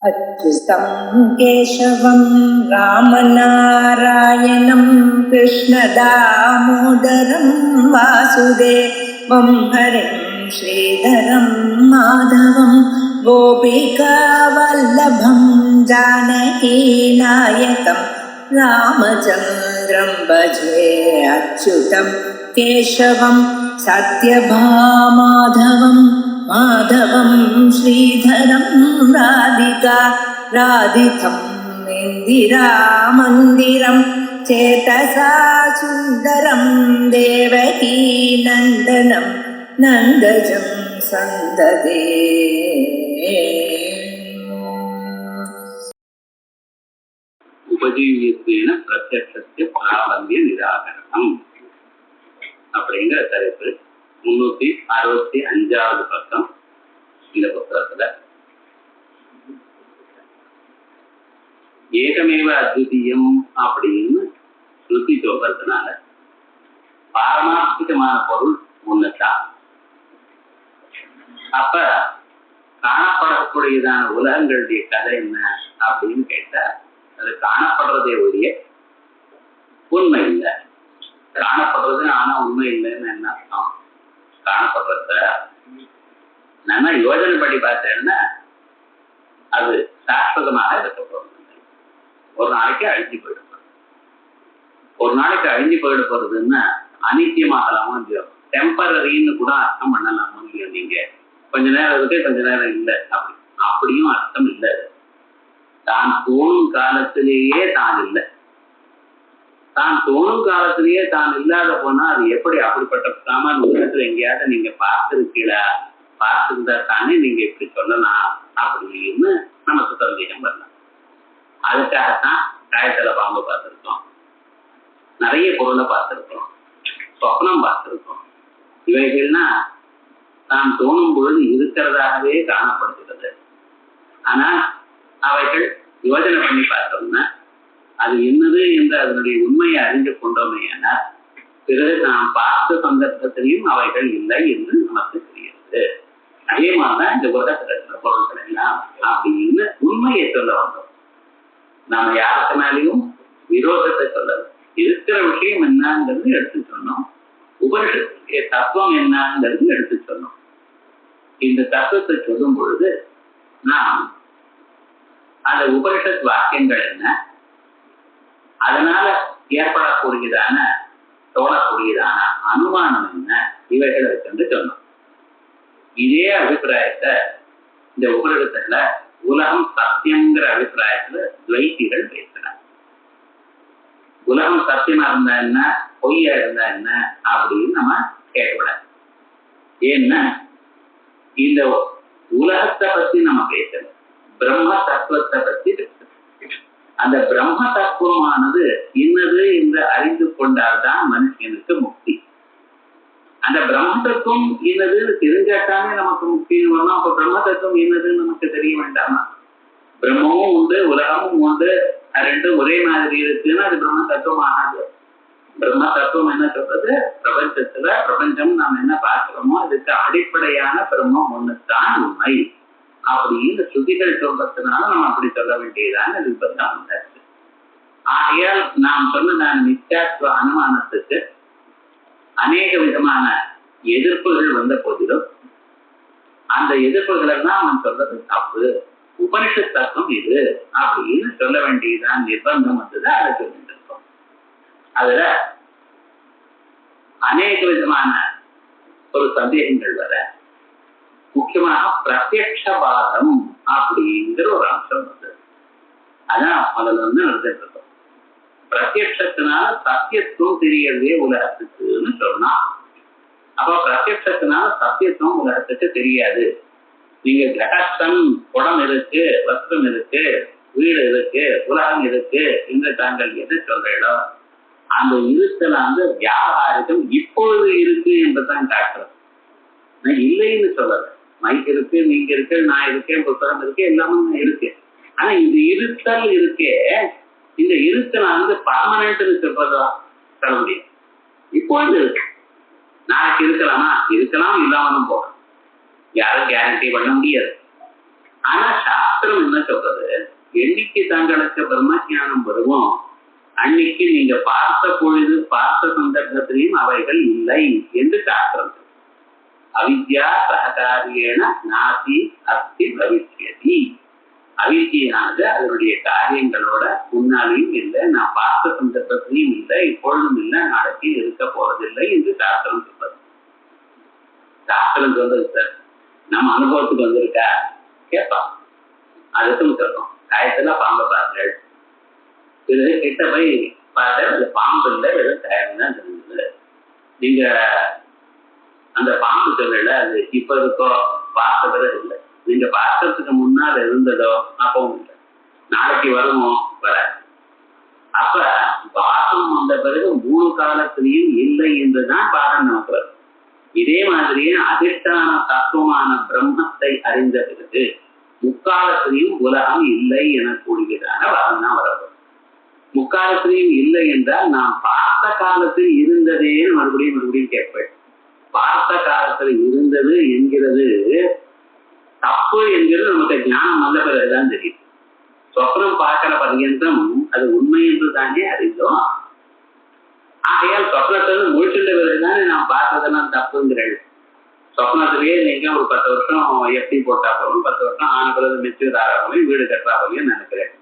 अच्युतं केशवं रामनारायणं कृष्णदामोदरं वासुदेवं हरिं श्रीधरं माधवं गोपिकावल्लभं जानकीनायकं रामचन्द्रं भजे अच्युतं केशवं सत्यभामाधवं माधवं श्रीधरं राधितं इन्दिरामन्दिरं चेतसा सुन्दरं देवकी नन्दनं नन्दजं सन्ददे உபஜீவியத்துவேன பிரத்யக்ஷஸ்ய பிராபல்ய நிராகரணம் அப்படிங்கிற தலைப்பு 365வது பக்கம் இந்த புத்தகத்துல. ஏகமேவ அத்விதீயம் அப்படின்னு ஸ்ருதி சொல்றதுனால பாரமார்த்திகமான பொருள் ஒண்ணுதான். அப்ப காணப்படக்கூடியதான உலகங்களுடைய கதை என்ன அப்படின்னு கேட்டா, அது காணப்படுறதே ஒழிய உண்மை இல்லை. காணப்படுறது ஆனா உண்மை இல்லைன்னு என்ன அர்த்தம்? காணப்படுறத நம்ம யோஜனை படி பார்த்தேன்னா அது சாஸ்வதமாக இருக்க போறது. ஒரு நாளைக்கு அழிஞ்சு போயிட போறது. ஒரு நாளைக்கு அழிஞ்சு போயிட போறதுன்னா அனித்தியமாகலாமோ இல்லையோ, டெம்பரரின்னு கூட அர்த்தம் பண்ணலாமோ இல்லையோ. நீங்க கொஞ்ச நேரம் இருக்கு, கொஞ்ச நேரம் இல்லை, அப்படியும் அர்த்தம் இல்லை. தான் தோணும் காலத்திலேயே தான் இல்லை. தான் தோணும் காலத்திலேயே தான் இல்லாத போனா அது எப்படி? அப்படிப்பட்ட சாமான் உலகத்துல எங்கேயாவது நீங்க பார்த்திருக்கீங்களா? பார்த்திருந்தா தானே நீங்க இப்படி சொல்லலாம் அப்படின்னு நமக்கு சந்தேகம் வரலாம். அதுக்காகத்தான் காயத்துல பாம்பு பார்த்திருக்கோம், நிறைய பொருளை பார்த்திருக்கோம், சொப்னம் பார்த்திருக்கோம். இவைகள்னா தான் தோணும் பொழுது இருக்கிறதாகவே காணப்படுகிறது. ஆனா அவைகள் யோஜனை பண்ணி பார்த்தோம்னா அது என்னது என்று அதனுடைய உண்மையை அறிந்து கொண்டோமே என பிறகு நாம் பார்த்த சந்தர்ப்பத்திலையும் அவைகள் இல்லை என்று நமக்கு தெரிகிறது. அதே மாதிரிதான் இந்த உலகத்தில் இருக்கிற பொருட்கள் எல்லாம் அப்படின்னு உண்மையை சொல்ல வந்தோம். நாம யாருக்கு மேலேயும் விரோதத்தை சொல்லல. இருக்கிற விஷயம் என்னங்கிறது எடுத்து சொன்னோம். உபனிஷத்துடைய தத்துவம் என்னங்கிறது எடுத்து சொன்னோம். இந்த தத்துவத்தை சொல்லும் பொழுது நாம் அந்த உபனிஷத் வாக்கியங்கள் என்ன, அதனால ஏற்படக்கூடியதான தோணக்கூடியதான அனுமானம் என்ன, இவைகளை வந்து சொன்னோம். இதே அபிப்பிராயத்தை இந்த உபனிஷத்துல உலகம் சத்தியம்ங்கிற அபிப்பிராயத்துல துவைத்திகள் பேசுறாங்க. உலகம் சத்தியமா இருந்தா என்ன, பொய்யா இருந்தா என்ன அப்படின்னு நம்ம கேட்கக்கூடாது. ஏன்னா இந்த உலகத்தை பத்தி நம்ம பேசல, பிரம்ம தத்துவத்தை பத்தி பேசல. அந்த பிரம்ம தத்துவமானது என்னது என்று அறிந்து கொண்டால்தான் மனுஷனுக்கு முக்தி. அந்த பிரம்ம தத்துவம் என்னது தெரிஞ்சாட்டானே நமக்கு முக்தின்னு வரணும். அப்ப பிரம்ம தத்துவம் என்னதுன்னு நமக்கு தெரிய வேண்டாமா? பிரம்மமும் உண்டு, உலகமும் உண்டு, ரெண்டும் ஒரே மாதிரி இருக்குன்னா அது பிரம்ம தத்துவம் ஆகாது. பிரம்ம தத்துவம் என்ன சொல்றது? பிரபஞ்சத்துல பிரபஞ்சம் நாம் என்ன பார்க்கிறோமோ அதுக்கு அடிப்படையான பிரம்மம் ஒண்ணுதான் உண்மை அப்படின்னு ஸ்ருதிகள் சொல்றதுனால நம்ம அப்படி சொல்ல வேண்டியதான விருப்பம் உண்டாச்சு. ஆகையால் நாம் சொன்ன நித்தியாத்வ அனுமானத்துக்கு அநேக விதமான எதிர்ப்புகள் வந்த போதிலும் அந்த எதிர்ப்புகள் எல்லாம் அவன் சொல்றது தப்பு, உபனிஷத் தத்துவம் இது அப்படின்னு சொல்ல வேண்டியதான் நிர்பந்தம் வந்தது. அதை சொல்லிட்டு இருக்கோம். அதுல அநேக விதமான ஒரு சந்தேகங்கள் வர, முக்கியமாக பிரத்யக்ஷபாதம் அப்படிங்கிற ஒரு அம்சம் வந்தது. அதான் முதல்ல வந்து நடந்துட்டு இருக்கோம். பிரத்யக்ஷத்தினால சத்தியத்துவம் தெரியறதே உலகத்துக்குன்னு சொன்னா, அப்ப பிரத்யக்ஷத்தினால சத்தியத்துவம் உலகத்துக்கு தெரியாது. நீங்க கிரகஸ்தன், குடம் இருக்கு, வஸ்திரம் இருக்கு, வீடு இருக்கு, உலகம் இருக்கு என்று தாங்கள் எது சொல்றீங்களோ அந்த இருத்தல வந்து வியாபாரிகம் இப்பொழுது இருக்கு என்றுதான் காட்டுறது. நான் இல்லைன்னு சொல்லல. மைக் இருக்கு, நீங்க இருக்கு, நான் இருக்கேன், புத்தகம் இருக்கு, எல்லாமே இருக்கு. ஆனா இந்த இருத்தல் இருக்கே, இந்த இருத்தல் வந்து பர்மனன்ட்னு சொல்றதா சொல்ல முடியும். இப்பொழுது இருக்கு, நாளைக்கு இருக்கலாமா? இருக்கலாம், இல்லாமலும் போகலாம். யாரும் கேரண்டி பண்ண முடியாது. ஆனா சாஸ்திரம் என்ன சொல்றது, என்னைக்கு தங்களுக்கு பிரம்மஞானம் வருமோ அன்னைக்கு நீங்க பார்த்த பொழுது பார்த்த சந்தர்ப்பத்திலையும் அவைகள் இல்லை என்று சாஸ்திரம். அவித்யா சககாரியேன நாசி அஸ்தி பவிஷ்யதி. அவித்தியானது அதனுடைய காரியங்களோட முன்னாலேயும் இல்லை, நான் பார்த்த சந்தர்ப்பத்திலையும் இல்லை, இப்பொழுதும் இல்லை, நாளைக்கு இருக்க போறதில்லை என்று சாஸ்திரம் சொல்றது. சாஸ்திரம் சொல்றது சார் நம்ம அனுபவத்துக்கு வந்திருக்கா கேட்பான். அதுக்கும் சொல்றோம், காயத்துல பாம்பை பார்த்தேன், இது கிட்ட போய் பார்த்தேன், அது பாம்பு இல்லை, வெறும் காயம் தான் தெரிஞ்சது. நீங்க அந்த பாம்பு சொல்லல, அது இப்ப இருக்கோ பார்த்த பிறகு இல்லை, நீங்க பார்க்கறதுக்கு முன்னால் இருந்ததோ அப்பவும் இல்லை, நாளைக்கு வருமோ வர. அப்ப பாசம் வந்த பிறகு 3 காலத்திலையும் இல்லை என்றுதான் பாடம் நமக்கு வரும். இதே மாதிரியே அதிஷ்டான தத்துவமான பிரம்மத்தை அறிந்த பிறகு முக்காலத்திலையும் உலகம் இல்லை எனக்கூடியதான வாதம் தான் வரப்படும். முக்காலத்திலையும் இல்லை என்றால் நாம் பார்த்த காலத்தில் இருந்ததே மறுபடியும் மறுபடியும் கேட்பேன். பார்த்த காலத்துல இருந்தது என்கிறது தப்பு என்கிறது நமக்கு ஞானம் வந்த பிறகுதான் தெரியும். சொப்னம் பார்க்கிற பர்யந்தம் அது உண்மை என்று தானே அறிந்தோம். ஆகையால் சொப்னத்திலிருந்து முழிச்சுட்ட பிறகுதானே நாம் பார்த்ததெல்லாம் தப்புங்கிறது. சொப்னத்திலேயே நீங்க ஒரு 10 வருஷம் எப்படி போட்டா போகணும், 10 வருஷம் ஆன பிறகு மெச்சூர் ஆகணும், வீடு கட்டுறா போலையும் நினைக்கிறேன்.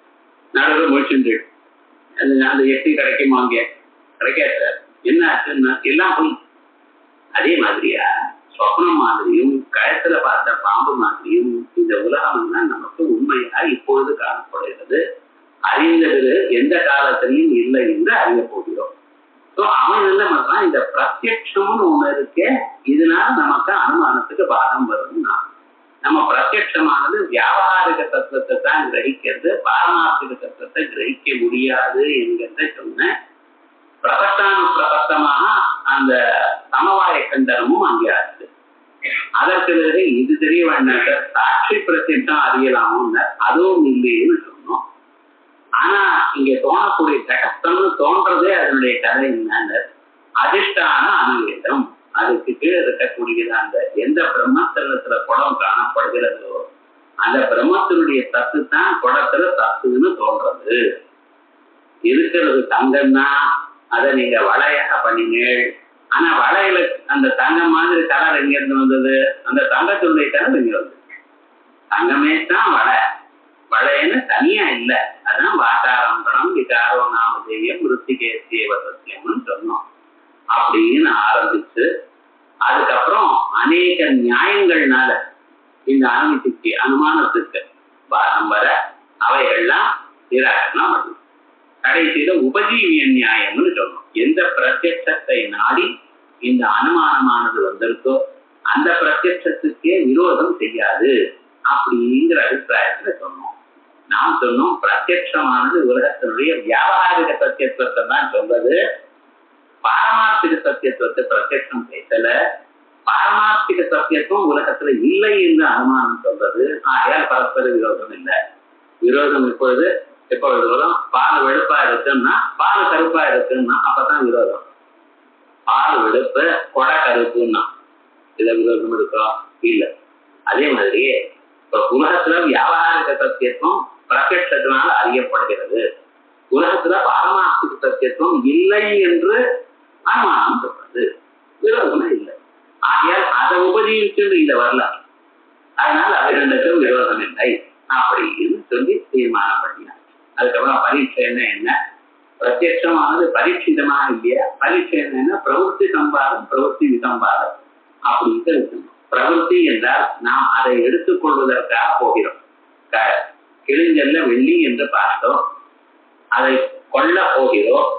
நடுவில் முழிச்சுட்டு அந்த எப்படி கிடைக்குமா, அங்கே கிடைக்காது சார், என்ன ஆச்சுன்னா எல்லாம் போய். அதே மாதிரியா சொப்னம் மாதிரியும் கயத்துல பார்த்த பாம்பு மாதிரியும் இந்த உலகம் தான் நமக்கு உண்மையா இப்பொழுது காணப்படுகிறது. அறிந்தது எந்த காலத்திலையும் இல்லை என்று அறிய போகிறோம். அவன் என்ன பண்றான், இந்த பிரத்யட்சம்னு ஒண்ணு இருக்கே, இதனால நமக்கு அனுமானத்துக்கு பாடம் வரும்னா, நம்ம பிரத்யட்சமானது வியாபாரிக தத்துவத்தை தான் கிரகிக்கிறது, பாரமார்த்திக தத்துவத்தை கிரகிக்க முடியாது என்கிறத சொன்ன பிரபத்தானுப்பிரபத்தமாக அந்த சமவாய கண்டனமும் அங்கே ஆச்சு. அதற்கு இது தெரிய வேண்டாம், சாட்சி பிரத்யட்சம் அறியலாமுன்னு அதுவும் இல்லைன்னு சொன்னோம். ஆனா இங்க தோணக்கூடிய கடஸ்தம்னு தோன்றதே அதனுடைய கதை என்னன்னு அதிஷ்டான அனுவேதம். அதுக்கு கீழே இருக்கக்கூடியது அந்த எந்த பிரம்மத்தலத்துல குடம் காணப்படுகிறதோ அந்த பிரம்மத்தினுடைய சத்து தான் குடத்துல சத்துன்னு தோன்றது. இருக்கிறது தங்கம்னா அதை நீங்க வளையாக பண்ணினீள். ஆனா வளையல அந்த தங்கம் மாதிரி கலர் எங்க இருந்து வந்தது, அந்த தங்கத்தினுடைய கலர் எங்க வந்தது. தங்கமே தான் வளையன்னு தனியா இல்லை. அதான் வாட்டாரம்பணம் விகாரோ நாமதேயம் விருத்திகேசியவ சத்தியம்னு சொன்னோம். அப்படின்னு ஆரம்பிச்சு அதுக்கப்புறம் அநேக நியாயங்கள்னால இந்த அனுமானத்துக்கு பாரம்பர அவைகள்லாம் நிராகரணம் பண்ணும். கடைசியில உபஜீவிய நியாயம்னு சொன்னோம். எந்த பிரத்யட்சத்தை நாடி இந்த அனுமானமானது வந்திருக்கோ அந்த பிரத்யட்சத்துக்கே விரோதம் செய்யாது அப்படிங்கிற அபிப்பிராயத்துல சொன்னோம். நாம் சொன்னோம் பிரத்யட்சமானது உலகத்தினுடைய வியாபாரிக சத்தியத்துவத்தை தான் சொல்றது, பாரமார்த்திக சத்தியத்துவத்தை பிரத்யட்சம் பேசல. பாரமார்த்திக சத்தியத்துவம் உலகத்துல இல்லை என்று அனுமானம் சொல்றது. ஆகையால் பரஸ்பர விரோதம் இல்லை. விரோதம் எப்பொழுது வரும், பால் வெளுப்பா இருக்குன்னா பால் கருப்பா இருக்குன்னா அப்பதான் விரோதம். பால் வெளுப்பு கொடை கருப்புன்னா இத விரோதம் இருக்கோம் இல்லை. அதே மாதிரியே இப்ப உலகத்துல வியாபாரிக சத்தியத்துவம் பிரத்யட்சத்தினால அறியப்படுகிறது. உலகத்துல பாரமார்த்திக சத்தியத்துவம் இல்லை என்று அனுமானம் சொல்றது. விரோதமே இல்லை. ஆகையால் அதை உபஜீவிச்சு இதை வரல. அதனால அது ரெண்டுக்கும் விரோதம் இல்லை அப்படின்னு சொல்லி தீர்மானம் பண்ணினார். அதுக்கப்புறம் பரீட்சை என்ன, பிரத்யட்சமானது பரீட்சிதமாக இல்லையா, பரீட்சை என்ன பிரவೃತ್ತಿ சம்பாதம் பிரவೃತ್ತಿ விசம்பாதம் அப்படின்னு இருக்கணும். பிரவೃತ್ತಿ என்றால் நாம் அதை எடுத்துக்கொள்வதற்காக போகிறோம். கிழிஞ்சல்ல வெள்ளி என்று பார்த்தோம், அதை கொள்ள போகிறோம்.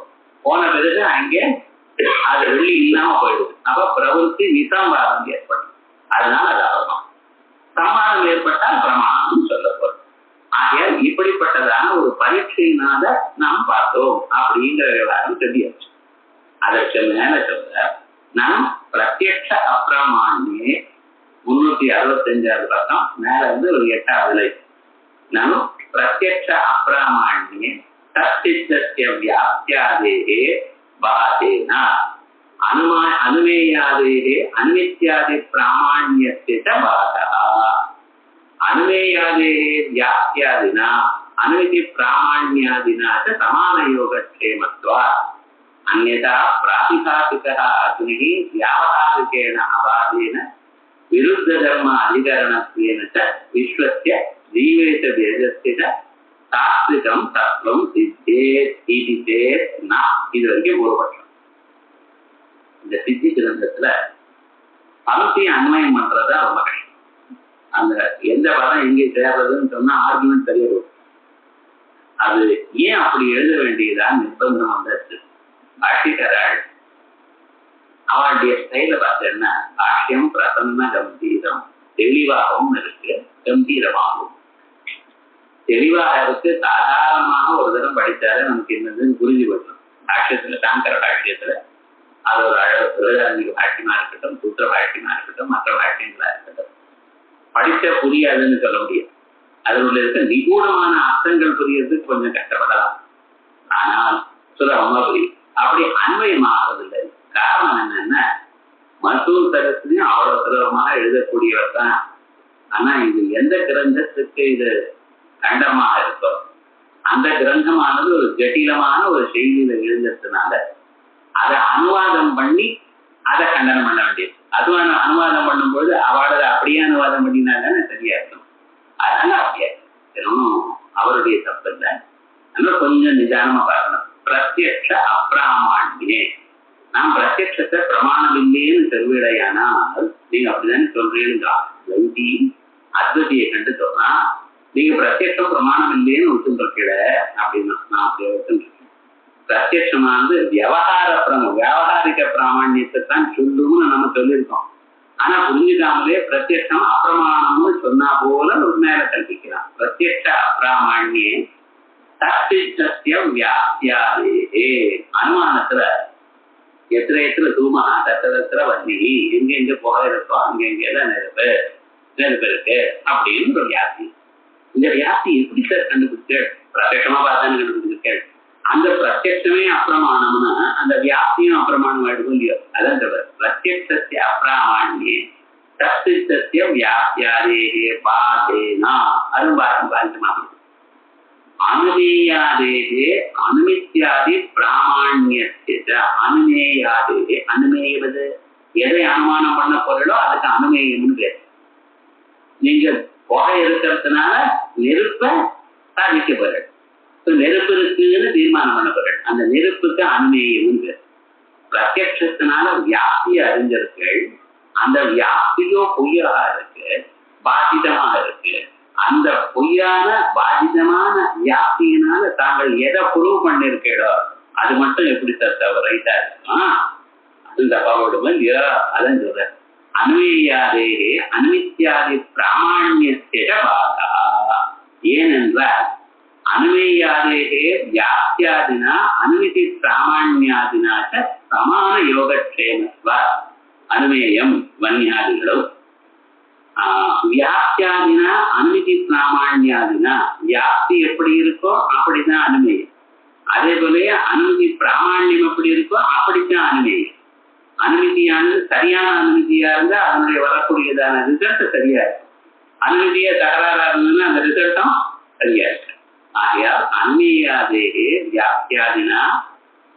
போன பிறகு அங்கே அது வெள்ளி இல்லாம போயிடுது. அப்ப பிரவೃತ್ತಿ விசம்பாதம் ஏற்படும். அதனால அது அபத்தம். சம்பாதம் ஏற்பட்டால் பிரமாணம் சொல்லப்படும். ஆகையால் இப்படிப்பட்டதான ஒரு பரீட்சையினால நாம் பார்த்தோம் அப்படிங்கிற விவகாரம் தெரியாச்சு. அதற்கு மேல சொல்ல நாம் பிரத்யட்ச அப்பிரமாண்யே 365வது பக்கம் மேல வந்து ஒரு 8வது நாம் பிரத்யட்ச அப்பிரமாண்யே தத்திய வியாப்தியாதேகே பாதேன அனுமேயாதேகே அன்வித்யாதி பிராமாண்யஸ்ய பாதா. அனுமேயாதே வியாப்தியாதினா அனுமதி பிராமாண்யாதினா சமான யோகக்ஷேமத்வா அந்யதா பிராதிகாசிகः அக்னிः வியாவகாரிகேன அபாதேன விருத்த தர்ம அதிகரணத்வேன ச விஸ்வஸ்ய ஜீவேஷ வேதஸ்ய ச சாஸ்திரம் தத்துவம் சித்தேத் இதி சேத் ந. இது வரைக்கும் பூர்வபட்சம். இந்த சித்தி கிரந்தத்துல பலத்தை அன்வயம் பண்றதா ரொம்ப கஷ்டம். அந்த எந்த பதம் எங்கே சேர்றதுன்னு சொன்னா ஆர்குமெண்ட் தெரிய வரும். அது ஏன் அப்படி எழுத வேண்டியதான் நிர்பந்தம் வந்தாச்சு. பாஷிகராள் அவளுடைய ஸ்டைல பார்த்தேன்னா பாஷ்யம் பிரசன்ன கம்பீரம், தெளிவாகவும் இருக்கு, கம்பீரமாகவும் தெளிவாக இருக்கு. சாதாரணமாக ஒரு தரம் படித்தாலே நமக்கு என்னதுன்னு புரிஞ்சு போயிடும். பாஷ்யத்துல சாங்கர பாஷ்யத்துல அது ஒரு விவேகானந்திக பாஷ்யமா இருக்கட்டும், சூத்திர பாஷ்யமா இருக்கட்டும், மற்ற பாஷ்யங்களா இருக்கட்டும், படிச்ச புரியாதுன்னு சொல்ல முடியாது. அதில் இருக்க நிகூடமான அர்த்தங்கள் புரியறதுக்கு கொஞ்சம் கஷ்டப்படலாம், ஆனால் சுலபமா புரியும். அப்படி அன்வயமாகறதில்லை. காரணம் என்னன்னா மசூர் தரத்துலையும் அவ்வளவு சுலபமாக எழுதக்கூடியவர் தான். ஆனா இது எந்த கிரந்தத்துக்கு இது கண்டமாக இருக்கோ அந்த கிரந்தமானது ஒரு ஜட்டிலமான ஒரு செய்தியில எழுதுறதுனால அதை அனுவாதம் பண்ணி அதை கண்டனம் பண்ண வேண்டியது. அதுவும் அனுவாதம் பண்ணும்போது அவளை அப்படியே அனுவாதம் பண்ணினாதானே சரியா இருக்கும். அதனால அப்படியே அவருடைய தப்பு இல்லை. அதனால கொஞ்சம் நிதானமா பார்க்கணும். பிரத்யக்ஷ அப்பிராமாண்யே, நாம் பிரத்யக்ஷத்தை பிரமாணம் இல்லைன்னு செல்விடையானால் நீங்க அப்படிதானே சொல்றீங்களா? வைத்தி அத்வதியை கண்டு சொன்னா நீங்க பிரத்யக்ஷம் பிரமாணம் இல்லைன்னு ஒத்துக்கிற அப்படின்னா நான் அப்படியே ஒத்துருக்கேன். பிரத்யட்சமானது வியாவகாரிக பிராமணியத்தை தான் சொல்லுன்னு நம்ம சொல்லியிருக்கோம். ஆனா புரிஞ்சுக்காமலே பிரத்யட்சம் அப்பிரமாணம்னு சொன்னா போல ஒரு மேல கல்பிக்கிறான். பிரத்யக்ஷ அப்பிராமணியே தத்தியம் வியாப்தியாதே. அனுமானத்துல எத்திர தூமா தத்திர வன்னி, எங்க புகை இருக்கோ அங்கெல்லாம் நெருப்பு இருக்கு அப்படின்னு ஒரு வியாப்தி. இந்த வியாப்தி எப்படி சார் கண்டுபிடிச்சேள்? பிரத்யட்சமா பார்த்தான்னு கண்டுபிடிச்சிருக்கேள். அந்த பிரத்யட்சமே அப்பிரமாணம்னா அந்த வியாப்தியும் அப்பிரமாணம் ஆயிடுக்கும் இல்லையோ? அதான் சொல்ற பிரத்யக்ஷஸ்ய அப்பிராமாண்யே தத்திய வியாப்தியாதேகே பாதேனா. அதுவும் பாதிக்கமாக அனுமேயாதேகே அனுமித்யாதி பிராமாண்யஸ்ய. அனுமேயாதேகே, அனுமேவது எதை அனுமானம் பண்ண பொருளோ அதுக்கு அனுமேயம்னு பேர். நீங்க புகை இருக்கிறதுனால நெருப்பை சாதிக்கப்படுறது, நெருப்பு இருக்குன்னு தீர்மானம் பண்ணப்படுறது, அந்த நெருப்புக்கு அனுமேயம்னு பேர். பிரத்யட்சத்தினால வியாப்தியை அறிஞர்கள் அந்த வியாப்தியோ பொய்யா இருக்கு, பாதிதமாக இருக்கு. அந்த பொய்யான பாதிதமான வியாப்தியினால தாங்கள் எதை ப்ரூவ் பண்ணிருக்கீடோ அது மட்டும் எப்படி சார் ரைட்டா இருக்குமா? அது தப்பா விடுமா இல்லையா? அதான் சொல்ற அனுமேயாதே அனுமித்யாதி பிராமாண்யஸ்ய பாதா. ஏனென்றால் அனுமேயாதேகே வியாப்தியாதினா அனுமிதி பிராமாண்யாதினா சமான யோகக்ஷேமத்வ. அனுமேயம் வன்யாதிகளும் வியாப்தியாதினா அனுமதி பிராமாண்யாதினா வியாப்தி எப்படி இருக்கோ அப்படிதான் அனுமேயம். அதே போல அனுமதி பிராமாண்யம் எப்படி இருக்கோ அப்படித்தான் அனுமேயம். அனுமதியானது சரியான அனுமதியா இருந்தா அதனுடைய வரக்கூடியதான ரிசல்ட் சரியா இருக்கும். அனுமதிய தகராறா இருந்ததுன்னா அந்த ரிசல்ட்டும் சரியா இருக்கு. ஆகையால் அன்மேயாதேகே வியாப்தியாதினா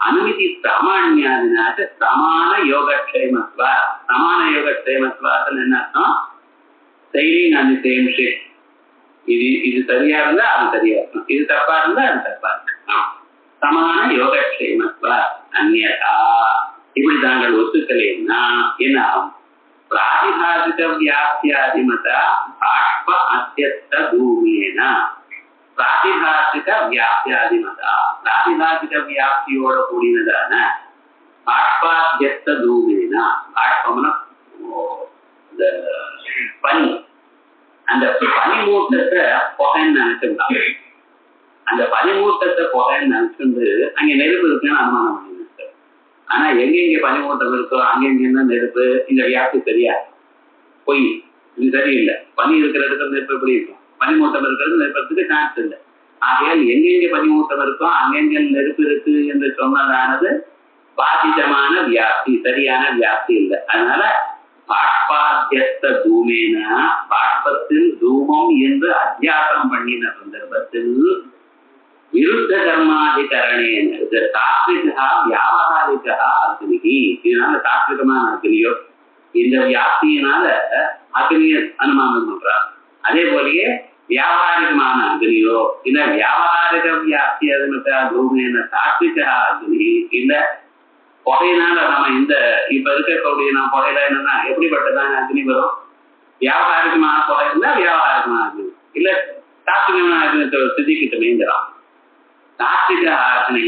அனுமதி பிராமாண்யாதினாச்ச சமான யோகக்ஷேமத்வா. சமான யோகக்ஷேமத்வான்னு என்ன அர்த்தம்? செய்லிங் அந்த சேம் ஷேப். இது சரியா இருந்தா அது சரியா இருக்கும், இது தப்பா இருந்தா அது தப்பா இருக்கு. சமான யோகக்ஷேமத்வா அந்யதா. இப்படி தாங்கள் ஒத்துக்கலைன்னா என்ன ஆகும்? பிராதிபாசிக வியாப்தியாதிமதா பாஷ்ப அத்தியஸ்த பூமியேன. பிராதிபாசிக வியாப்தியாதிமதா, பிராதிபாசிக வியாப்தியோட கூடினதான பாஷ்பாத்தியஸ்த பூமியேன. பாஷ்பம்னா பனி, அந்த பனிமூட்டத்தை புகைன்னு நினைச்சுட்டாங்க. அந்த பனிமூட்டத்தை புகைன்னு நினைச்சுட்டு அங்க நெருப்பு இருக்குன்னு அனுமானம் பண்ணிருக்க. ஆனா எங்கெங்க பனிமூட்டம் இருக்கோ அங்கெங்க நெருப்பு. இந்த வியாப்தி சரியா பொய், இது சரியில்லை. பனி இருக்கிற இடத்துல நெருப்பு எப்படி இருக்கும்? பனிமூட்டம் இருக்கிறது நெருப்பத்துக்கு சான்ஸ் இல்லை. ஆகையால் எங்கெங்க பனிமூட்டம் இருக்கோ அங்கெங்க நெருப்பு இருக்கு என்று சொன்னதானது பாதிதமான வியாப்தி, சரியான வியாப்தி இல்லை. அதனால பாஷ்பாத்தியஸ்த தூமேன பாஷ்பத்தில் தூமம் என்று அத்தியாசம் பண்ணின சந்தர்ப்பத்தில் விருத்த கர்மாதிகரணேன தாத்விகா வியாவகாரிகா அக்னிகி. இதனால தாத்விகமான அக்னியோ இந்த வியாப்தியினால அக்னிய அனுமானம் பண்றார். அதே போலயே வியாபாரிகமான அக்னியோ இல்ல வியாபாரிக வியாப்தி தூமேன தாத்விகா அக்னி இல்ல புகையினால நம்ம இந்த இப்ப இருக்கக்கூடிய நான் புகையில என்னன்னா எப்படிப்பட்டதான அக்னி வரும்? வியாபாரிகமான புகை இருந்தா வியாபாரிகமான அக்னி இல்ல தாத்விகமான அக்னி சித்திக்கிட்டுமேங்கிறான். தாத்விக அக்னி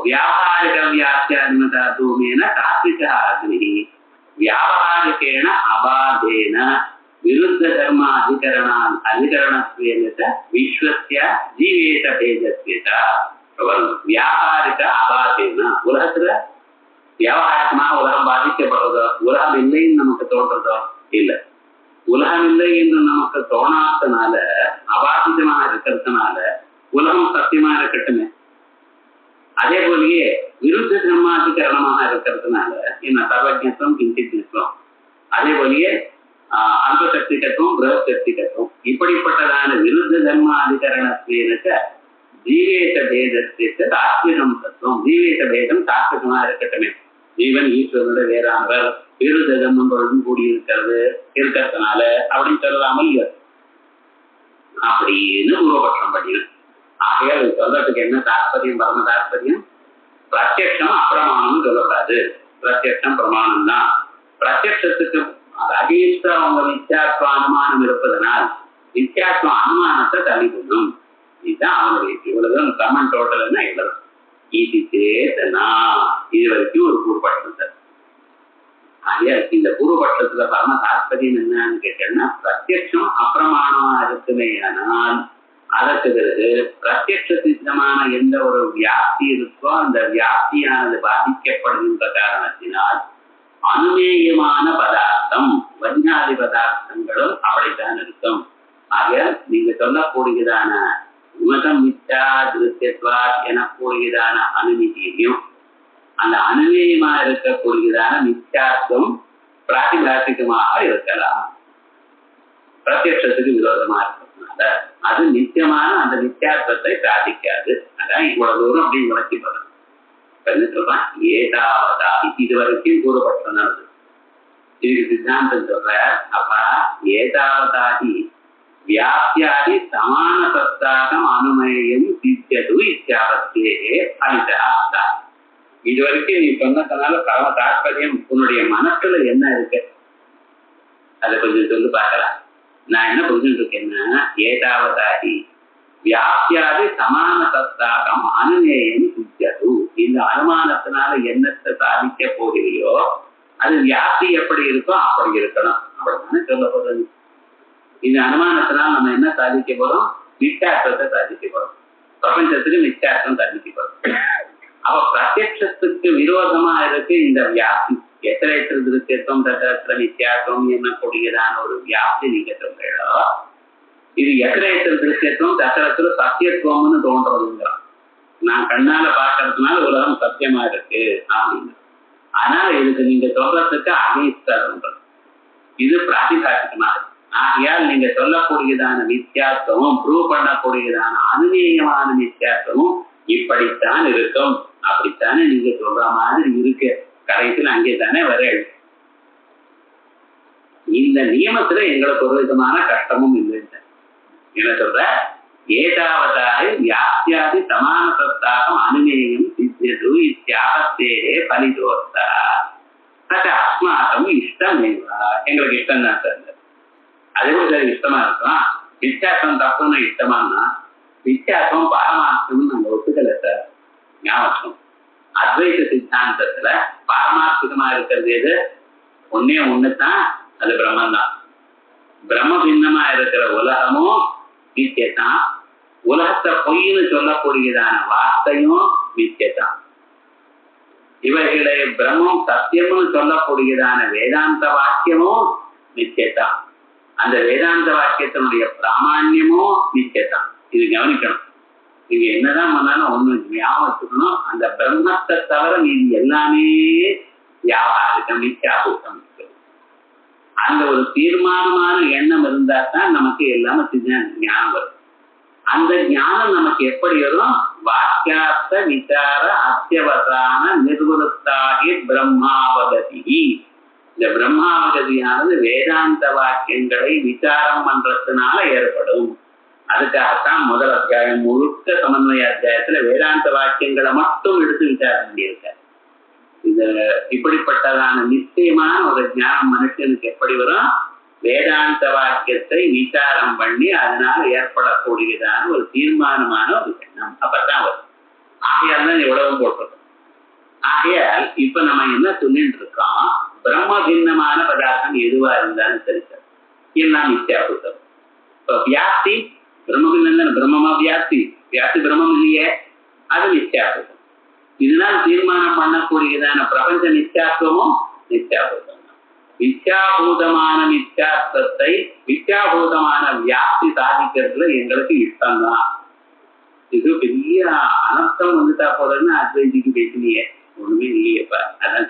வியாபாரிக வியாப்தியா தூமேன தாத்விக அக்னி வியாபாரிகேன அபாதேன விருத்த கர்ம அதிகரணத்வேன விஸ்வஸ்ய ஜீவேத பேதஸ்ய வியாபாரிக அபாதேன. உலகத்துல வியாபாரிகமா உலகம் பாதிக்கப்படுறதோ உலகம் இல்லைன்னு நமக்கு தோன்றதோ இல்ல. உலகம் இல்லை என்று நமக்கு தோணாதனால அபாதிதமா இருக்கிறதுனால உலகம் சத்தியமா இருக்கட்டுமே. அதே போலயே விருத்த கர்மாதிகரணமாக இருக்கிறதுனால என்ன சர்வஜத்துவம் கிஞ்சித்வம். அதே போலயே அல்பசக்திகத்துவம் பிரகசக்திகத்துவம் இப்படிப்பட்டதான விருத்த கர்மாதிகரணத்திற்கு ஜீவேத பேதத்திற்கு தாத்விகம் தத்துவம். ஜீவேத பேதம் தாத்விகமா இருக்கட்டுமே. ஜீவன் ஈஸ்வரனோட வேறானவர் விருத்த கர்மங்களுடன் கூடியிருக்கிறது இருக்கிறதுனால அப்படின்னு சொல்லலாமல் அப்படின்னு பூர்வபட்சம் பண்ணிடும். ஆகையால் சொல்றதுக்கு என்ன தாற்பயம்? பரம தாற்பயம் பிரத்யக்ஷம் அப்பிரமாணம் சொல்லக்கூடாது. பிரத்யக்ஷம் பிரமாணம் தான். பிரத்யக்ஷத்துக்கு அகேன்ஸ்ட் அவங்க வித்தியாசம் அனுமானம் இருப்பதனால் வித்தியாசம் அனுமானத்தை தள்ளிக்கணும். இதுதான் அவனுடைய இவ்வளவுதான் கமன் டோட்டல் என்ன எழுதும். இது சேதனா இது வரைக்கும் ஒரு பூர்வபட்சம் சார். ஆகையால் இந்த பூர்வபட்சத்துல பரம தாற்பயம் என்னன்னு கேட்டேன்னா பிரத்யக்ஷம் அப்பிரமாணமா இருக்குமே. ஆனால் அதற்கு பிறகு பிரத்யக்ஷ சித்தமான எந்த ஒரு வியாப்தி இருக்கோ அந்த வியாப்தியானது பாதிக்கப்படுகின்ற காரணத்தினால் அனுமேயமான பதார்த்தம் வஞ்ஞாதி பதார்த்தங்களும் அப்படித்தான் இருக்கும். ஆக நீங்க சொல்லக்கூடியதான விமதம் மிச்சா திருத்தியத்வா எனக்கூடியதான அனுமதியையும் அந்த அனுமேயமா இருக்கக்கூடியதான மிச்சாத்துவம் பிராதிபாசிகமாக இருக்கலாம். பிரத்யக்ஷத்துக்கு விரோதமா இருக்கிறதுனால அது நிச்சயமான அந்த நித்தியாத்வத்தை சாதிக்காது. அதான் இவ்வளவு தூரம் அப்படி விளக்கி போறேன். என்ன சொல்றான்? ஏதாவதா இது வரைக்கும் கூறப்பட்ட நடந்தது. இதுக்கு சித்தாந்தம் சொல்ற அப்பா ஏதாவதாதி வியாப்தியாதி சமான சத்தாகம் அனுமயம் சித்தியது இத்தியாவத்தே அனிதா. இது வரைக்கும் நீ சொன்னதுனால பரம தாற்பயம் உன்னுடைய மனசுல என்ன இருக்கு அதை கொஞ்சம் சொல்லி பார்க்கலாம். நான் என்ன புரிஞ்சுட்டு இருக்கேன்னா ஏதாவதாதி வியாப்தியாதி சமான சத்தாகம் அனுமேயம் சித்தியது. இந்த அனுமானத்தினால என்னத்தை சாதிக்க போகிறையோ அது வியாப்தி எப்படி இருக்கோ அப்படி இருக்கணும். அப்படித்தானே சொல்ல போறது. இந்த அனுமானத்தினால் நம்ம என்ன சாதிக்க போறோம்? மிச்சார்த்தத்தை சாதிக்க போறோம். பிரபஞ்சத்துக்கு மிச்சார்த்தம் சாதிக்க போறோம். அப்ப பிரத்யட்சத்துக்கு விரோதமா இருக்கு இந்த வியாப்தி. எத்தனை திருத்தம் தத்திர வித்தியாசம் என்னக்கூடியதான ஒரு வியாப்தி நீங்க சொல்றீங்களோ இது எத்தனை திருத்தம் தத்திரத்துல சத்தியத்துவம்னு தோன்றதுங்கிறான். நான் கண்ணால பாக்குறதுனால உலகம் சத்தியமா இருக்கு அப்படின்னு. ஆனா இதுக்கு நீங்க சொல்றதுக்கு அகைஸ்டர் இது பிராதிகாசிகமா இருக்கு. ஆகையால் நீங்க சொல்லக்கூடியதான வித்தியாசமும் ப்ரூவ் பண்ணக்கூடியதான அனுமேயமான வித்தியாசமும் இப்படித்தான் இருக்கும். அப்படித்தானே நீங்க சொல்ற மாதிரி இருக்கு. கடைசியில் அங்கே தானே வர இந்த நியமத்துல எங்களுக்கு ஒரு விதமான கஷ்டமும் இல்லை. என்ன சொல்ற? ஏதாவதாரி வியாப்தியாதி சமான சத்தாகம் அனுமேயம் சித்தியது இத்தியாகத்தே பலிதோஸ்தா அது அஸ்மாக்கம் இஷ்டமேவா. எங்களுக்கு இஷ்டம் தான் சார். அது கூட சார் இஷ்டமா இருக்கும். வித்தியாசம் தப்புன்னு இஷ்டமானா வித்தியாசம் பாரமார்த்தம்னு நாங்க ஒத்துக்கல சார். ஞாபகம் அத்வைத சித்தாந்தத்துல பாரமார்த்திகமா இருக்கிறது எது? ஒன்னே ஒண்ணுதான், அது பிரம்மன் தான். பிரம்ம பின்னமா இருக்கிற உலகமும் நித்தியத்தான். உலகத்தை பொய்ன்னு சொல்லக்கூடியதான வார்த்தையும் நித்தியத்தான். இவைகளை பிரம்மம் சத்தியம்னு சொல்லக்கூடியதான வேதாந்த வாக்கியமும் நித்தியத்தான். அந்த வேதாந்த வாக்கியத்தினுடைய பிராமான்யமும் நித்தியத்தான். இது கவனிக்கணும். நீங்க என்னதான் பண்ணாலும் ஒண்ணு ஞாபகம் வச்சுக்கணும். அந்த பிரம்மத்தை தவிர நீங்க எல்லாமே வியாபாரிகம் மித்யாபூதம். அந்த ஒரு தீர்மானமான எண்ணம் இருந்தா தான் நமக்கு எல்லாமே ஞானம் வரும். அந்த ஞானம் நமக்கு எப்படி வரும்? வாக்கியார்த்த விசார அத்தியவசான நிர்வருத்தாகி பிரம்மாவகதி. இந்த பிரம்மாவகதியானது வேதாந்த வாக்கியங்களை விசாரம் பண்றதுனால ஏற்படும். அதுக்காகத்தான் முதல் அத்தியாயம் முழுக்க சமன்வய அத்தியாயத்துல வேதாந்த வாக்கியங்களை மட்டும் எடுத்து விசாரம் பண்ணியிருக்க. இந்த இப்படிப்பட்டதான நிச்சயமான ஒரு ஞானம் மனுஷனுக்கு எப்படி வரும்? வேதாந்த வாக்கியத்தை விசாரம் பண்ணி அதனால ஏற்படக்கூடியதான ஒரு தீர்மானமான ஒரு எண்ணம் அப்பதான் வரும். ஆகையால் தான் எவ்வளவும் போட்டிருக்கோம். ஆகையால் இப்ப நம்ம என்ன சொல்லிட்டு இருக்கோம்? பிரம்ம பின்னமான பதார்த்தம் எதுவா இருந்தாலும் சரி சார், எல்லாம் மித்யாபூதம். இப்ப வியாப்தி பிரம்ம பின்னம், பிரம்மமா வியாப்தி? வியாப்தி பிரம்மம் இல்லையே, அது மித்யாபூதம். இதனால் தீர்மானம் பண்ணக்கூடியதான பிரபஞ்ச நித்யாத்துவமும் நித்யாபூதம். மித்யாபூதமான மித்யாத்வத்தை மித்யாபூதமான வியாப்தி சாதிக்கிறதுல எங்களுக்கு இஷ்டம்தான். இது பெரிய அனர்த்தம் வந்துட்டா போறதுன்னு அத்வைதிக்கு பேசினியே, ஒண்ணுமே இல்லையப்பா. அதான்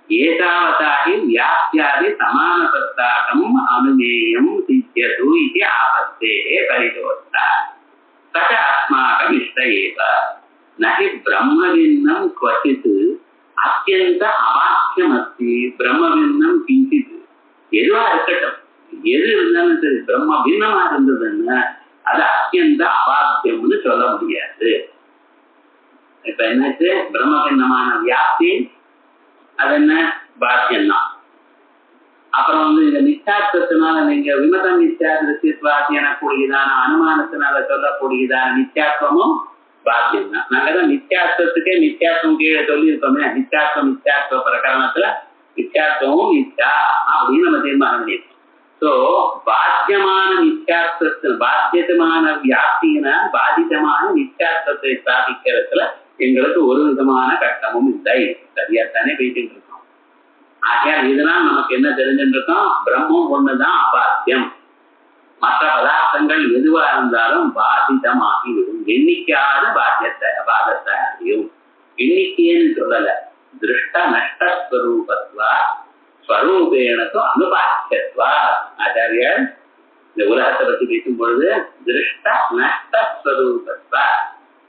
ஏதாவதாகி வியாப்தியாதி சமான சத்தாகமும் அனுமேயம் சித்தியது இது ஆபத்தே பரிதோஷா சக அஸ்மாகம் இஷ்ட ஏவ நகி பிரம்மவின்னம் क्वचित् அத்தியந்த அவாக்கியம் அஸ்தி பிரம்மவின்னம் கிஞ்சித். எதுவா இருக்கட்டும், எது இருந்தாலும் சரி, பிரம்ம பின்னமா இருந்ததுன்னா அது அத்தியந்த அவாக்கியம்னு சொல்ல முடியாது. இப்ப என்னாச்சு? பிரம்ம பின்னமான வியாப்தி அது என்ன? பாக்கியம்தான். அப்புறம் இந்த நித்தியாத்வத்தினால நீங்க விமதம் நித்தியாத்வத்தி எனக்கூடியதான அனுமானத்தினால சொல்லக்கூடியதான நித்தியாத்வமும் பாக்கியம் தான். நாங்கதான் நித்தியாத்வத்துக்கே நித்தியாத்வம் கீழே சொல்லியிருக்கோமே, நித்தியாத்வ பிரகரணத்துல நித்தியாத்வமும் நித்யா அப்படின்னு நம்ம தீர்மானம் பண்ணியிருக்கோம். சோ பாத்தியமான நித்தியாத்வத்தில் பாத்தியமான வியாப்தியினா பாதிதமான நித்தியாத்வத்தை ஸ்தாபிக்கிறதுல எங்களுக்கு ஒரு விதமான கட்டமும் இல்லை. சரியாத்தானே பேசிட்டு இருக்கோம். ஆகையால் இதெல்லாம் நமக்கு என்ன தெரிஞ்சுட்டு இருக்கோம்? பிரம்மம் ஒண்ணுதான் அபாத்தியம். மற்ற பதார்த்தங்கள் எதுவா இருந்தாலும் பாதிதமாகிவிடும். எண்ணிக்கையாத பாதத்தை அறியும். எண்ணிக்கைன்னு சொல்லல, திருஷ்ட நஷ்டஸ்வரூபத்வா ஸ்வரூபேணத்து அனுபாக்கியத்வா. ஆச்சாரியர் இந்த உலகத்தை பத்தி பேசும் பொழுது திருஷ்ட நஷ்டஸ்வரூபத்வா,